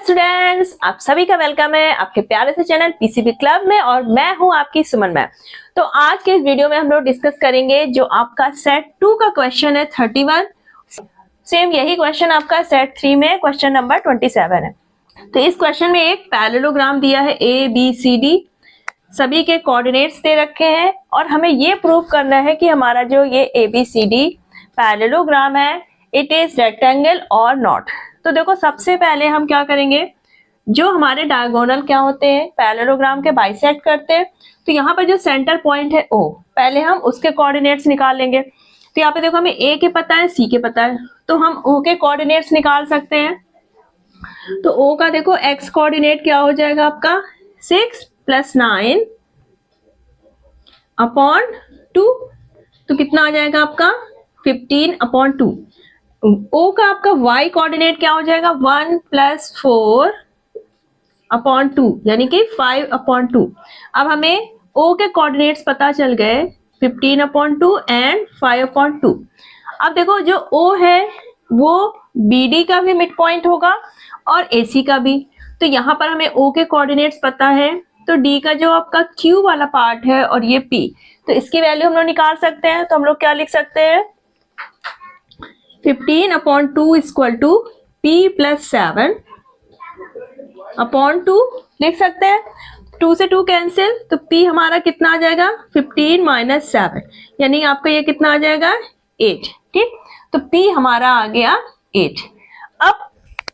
Students, आप सभी का वेलकम है आपके प्यारे से चैनल पीसीबी क्लब में और मैं हूं आपकी सुमन मैम। तो आज के इस वीडियो में हम लोग डिस्कस करेंगे जो आपका सेट 2 का क्वेश्चन है 31। सेम यही क्वेश्चन आपका सेट 3 में क्वेश्चन नंबर 27 है। तो इस क्वेश्चन में एक पैरेललोग्राम दिया है ए बी सी डी, सभी के कोऑर्डिनेट्स दे रखे हैं और हमें ये प्रूव करना है कि हमारा जो ये A B C D parallelogram है इट इज रेक्टेंगल और नॉट। तो देखो सबसे पहले हम क्या करेंगे, जो हमारे डायगोनल क्या होते हैं पैरेललोग्राम के बाइसेक्ट करते हैं। तो यहाँ पर जो सेंटर पॉइंट है ओ, पहले हम उसके कोऑर्डिनेट्स निकाल लेंगे। तो यहाँ पे देखो हमें ए के पता है सी के पता है, तो हम ओ के कोऑर्डिनेट्स निकाल सकते हैं। तो ओ का देखो एक्स कोऑर्डिनेट क्या हो जाएगा आपका 6 + 9 अपॉन 2, तो कितना आ जाएगा आपका 15/2। ओ का आपका y कोऑर्डिनेट क्या हो जाएगा 1 + 4/2 यानी कि 5/2। अब हमें ओ के कोऑर्डिनेट्स पता चल गए 15/2 एंड 5/2। अब देखो जो ओ है वो BD का भी मिड पॉइंट होगा और AC का भी। तो यहाँ पर हमें O के कोऑर्डिनेट्स पता है, तो D का जो आपका Q वाला पार्ट है और ये P, तो इसकी वैल्यू हम लोग निकाल सकते हैं। तो हम लोग क्या लिख सकते हैं 15/2 = P + 7/2 लिख सकते हैं। 2 से 2 कैंसिल, तो P हमारा कितना आ जाएगा 15 - 7 यानी आपका ये कितना आ जाएगा 8। ठीक, तो P हमारा आ गया 8। अब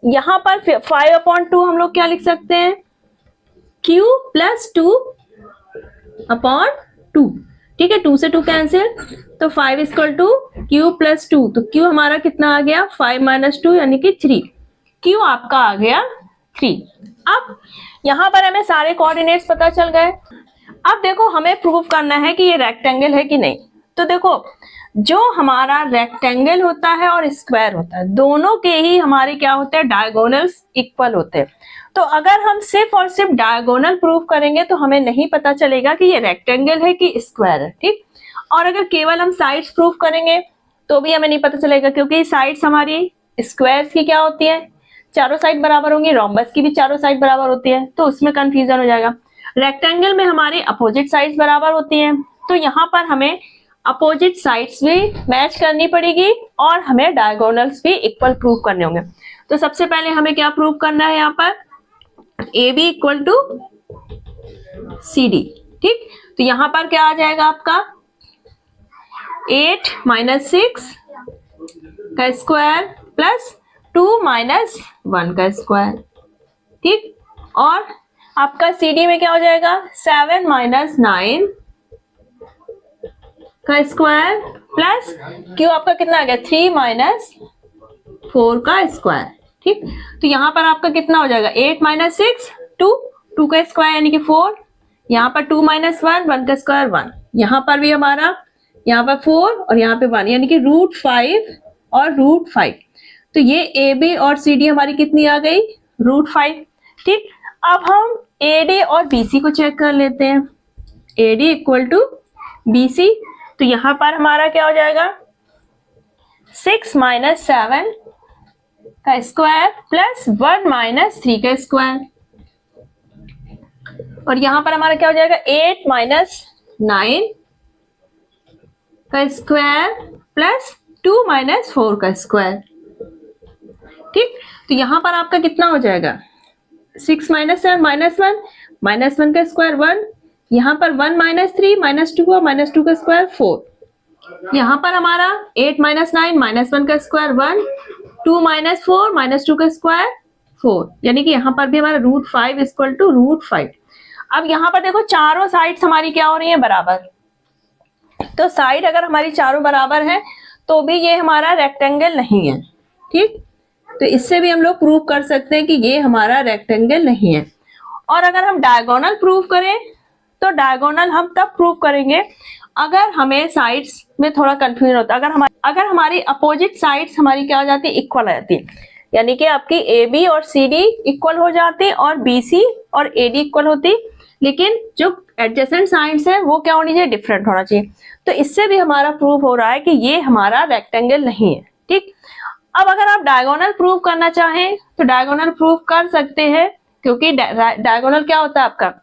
यहाँ पर 5/2 हम लोग क्या लिख सकते हैं Q + 2/2। ठीक है, 2 से 2 कैंसिल, तो 5 = Q + 2, तो Q हमारा कितना आ गया 5 - 2 यानी कि 3। Q आपका आ गया 3। अब यहाँ पर हमें सारे कोऑर्डिनेट्स पता चल गए। अब देखो हमें प्रूव करना है कि ये रेक्टेंगल है कि नहीं। तो देखो जो हमारा रेक्टेंगल होता है और स्क्वायर होता है दोनों के ही हमारे क्या होते हैं डायगोनल्स इक्वल होते हैं। तो अगर हम सिर्फ और सिर्फ डायगोनल प्रूव करेंगे तो हमें नहीं पता चलेगा कि ये रेक्टेंगल है कि स्क्वायर है। ठीक, और अगर केवल हम साइड्स प्रूव करेंगे तो भी हमें नहीं पता चलेगा, क्योंकि साइड्स हमारी स्क्वायर्स की क्या होती है चारों साइड बराबर होंगी, रोम्बस की भी चारों साइड बराबर होती है, तो उसमें कंफ्यूजन हो जाएगा। रेक्टेंगल में हमारी अपोजिट साइड्स बराबर होती हैं, तो यहाँ पर हमें अपोजिट साइड्स भी मैच करनी पड़ेगी और हमें डायगोनल्स भी इक्वल प्रूव करने होंगे। तो सबसे पहले हमें क्या प्रूव करना है यहाँ पर AB = CD। ठीक, तो यहाँ पर क्या आ जाएगा आपका 8 - 6 का स्क्वायर प्लस 2 - 1 का स्क्वायर। ठीक, और आपका CD में क्या हो जाएगा 7 - 9 का स्क्वायर प्लस Q आपका कितना आ गया 3 - 4 का स्क्वायर। ठीक, तो यहाँ पर आपका कितना हो जाएगा 8 - 6 2 का स्क्वायर यानी कि 4, यहाँ पर 2 - 1 1 का स्क्वायर 1, यहाँ पर भी हमारा यहाँ पर 4 और यहाँ पे 1 यानी कि √5 और √5। तो ये AB और CD हमारी कितनी आ गई √5। ठीक, अब हम AD और BC को चेक कर लेते हैं। AD = BC, तो यहाँ पर हमारा क्या हो जाएगा 6 - 7 का स्क्वायर प्लस 1 - 3 का स्क्वायर, और यहाँ पर हमारा क्या हो जाएगा 8 - 9 का स्क्वायर प्लस 2 - 4 का स्क्वायर। ठीक, तो यहाँ पर आपका कितना हो जाएगा 6 - 7 -1 -1 का स्क्वायर 1, यहाँ पर 1 - 3 -2 और -2 का स्क्वायर 4, यहाँ पर हमारा 8 - 9 -1 का स्क्वायर 1 2 - 4 -2 का स्क्वायर 4, यानी कि यहाँ पर भी हमारा √5 = √5। अब यहाँ पर देखो चारों साइड्स हमारी क्या हो रही है बराबर, तो साइड अगर हमारी चारों बराबर है तो भी ये हमारा रेक्टेंगल नहीं है। ठीक, तो इससे भी हम लोग प्रूव कर सकते हैं कि ये हमारा रेक्टेंगल नहीं है। और अगर हम डायगोनल प्रूव करें तो डायगोनल हम तब प्रूव करेंगे अगर हमें साइड्स में थोड़ा कंफ्यूजन होता है। अगर हमारी अपोजिट साइड्स हमारी क्या हो जाती है इक्वल आ जाती है, यानी कि आपकी AB और CD इक्वल हो जाती और BC और AD इक्वल होती, लेकिन जो एडजेसेंट साइड्स है वो क्या होनी चाहिए डिफरेंट होना चाहिए। तो इससे भी हमारा प्रूव हो रहा है कि ये हमारा रेक्टेंगल नहीं है। ठीक, अब अगर आप डायगोनल प्रूव करना चाहें तो डायगोनल प्रूव कर सकते हैं, क्योंकि डायगोनल क्या होता है आपका,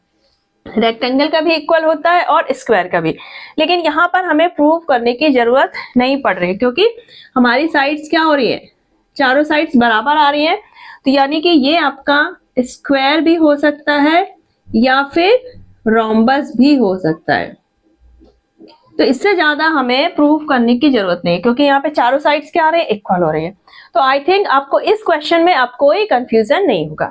रेक्टेंगल का भी इक्वल होता है और स्क्वायर का भी। लेकिन यहाँ पर हमें प्रूव करने की जरूरत नहीं पड़ रही, क्योंकि हमारी साइड्स क्या हो रही है, चारों साइड्स बराबर आ रही है। तो यानी कि ये आपका स्क्वायर भी हो सकता है या फिर रोम्बस भी हो सकता है। तो इससे ज्यादा हमें प्रूव करने की जरूरत नहीं, क्योंकि यहाँ पे चारों साइड्स क्या आ रहे हैं, इक्वल हो रही है। तो आई थिंक आपको इस क्वेश्चन में आप कोई कंफ्यूजन नहीं होगा।